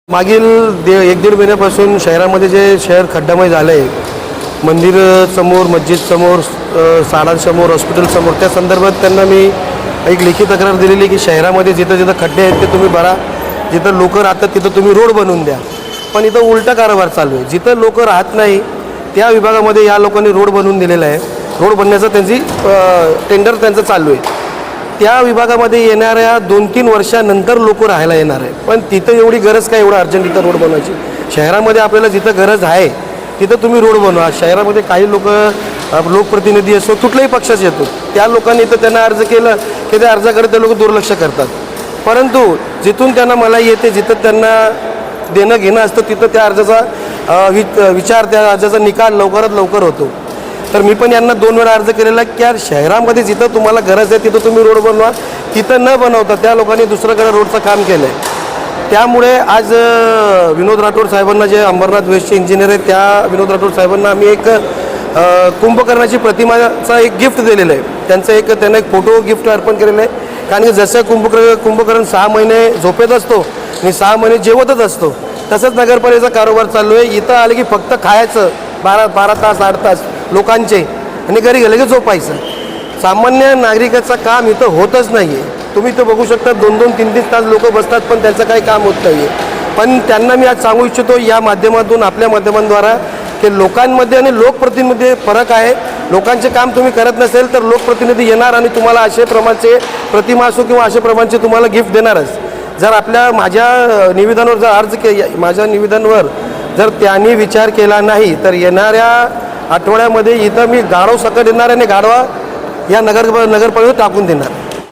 मागील एक दीड महिन्यापासून शहरामध्ये जे शहर खड्डामय झालं आहे, मंदिर समोर, मस्जिद समोर, शाळांसमोर, हॉस्पिटल समोर, त्या संदर्भात त्यांना मी एक लेखी तक्रार दिलेली की शहरामध्ये जिथं जिथं खड्डे आहेत ते तुम्ही भरा, जिथं लोक राहतात तिथं तुम्ही रोड बनवून द्या. पण इथं उलटा कारभार चालू आहे. जिथं लोक राहत नाही त्या विभागामध्ये या लोकांनी रोड बनवून दिलेला आहे. रोड बनण्याचं त्यांची टेंडर त्यांचं चालू आहे. त्या विभागामध्ये येणाऱ्या 2-3 वर्षानंतर लोक राहायला येणार आहे. पण तिथं एवढी गरज काय, एवढं अर्जंट तिथं रोड बनवायची? शहरामध्ये आपल्याला जिथं गरज आहे तिथं तुम्ही रोड बनवा. शहरामध्ये काही लोकप्रतिनिधी असो, कुठल्याही पक्षाचे येतो, त्या लोकांनी इथं त्यांना अर्ज केलं की त्या अर्जाकडे ते लोक दुर्लक्ष करतात. परंतु जिथून त्यांना मला येते, जिथं त्यांना देणं घेणं असतं, तिथं त्या अर्जाचा विचार, त्या अर्जाचा निकाल लवकरात लवकर होतो. तर मी पण यांना 2 वेळा अर्ज केलेला की यार शहरामध्ये जिथं तुम्हाला गरज आहे तिथं तुम्ही रोड बनवा. तिथं न बनवता त्या लोकांनी दुसऱ्याकडे रोडचं काम केलं आहे. त्यामुळे आज विनोद राठोड साहेबांना, जे अंबरनाथ वेस्टचे इंजिनियर आहेत, त्या विनोद राठोड साहेबांना आम्ही एक कुंभकर्णाची प्रतिमाचा एक गिफ्ट दिलेलं आहे. त्यांना एक फोटो गिफ्ट अर्पण केलेलं आहे. कारण की जसं कुंभकर्ण 6 महिने झोपेत असतो आणि 6 महिने जेवतच असतो, तसंच नगरपालिकेचा कारभार चालू आहे. इथं आलं की फक्त खायचं 12 तास 8 तास लोकांचे, आणि घरी गेले की झोपायचं. सामान्य नागरिकाचं काम इथं होतच नाही आहे. तुम्ही इथं बघू शकता 2-2, 3-3 तास लोक बसतात, पण त्यांचं काही काम होत नाही आहे. पण त्यांना मी आज सांगू इच्छितो या माध्यमातून, आपल्या माध्यमांद्वारा, की लोकांमध्ये आणि लोकप्रतिनिधी फरक आहे. लोकांचे काम तुम्ही करत नसेल तर लोकप्रतिनिधी येणार आणि तुम्हाला असे प्रमाणचे प्रतिमा असो किंवा असे प्रमाणचे तुम्हाला गिफ्ट देणारच. जर माझ्या निवेदनावर जर त्यांनी विचार केला नाही तर येणाऱ्या आठवड्यामध्ये इथं मी गाढव सकट येणार आणि गाढवा या नगरपालिकेवर टाकून देणार.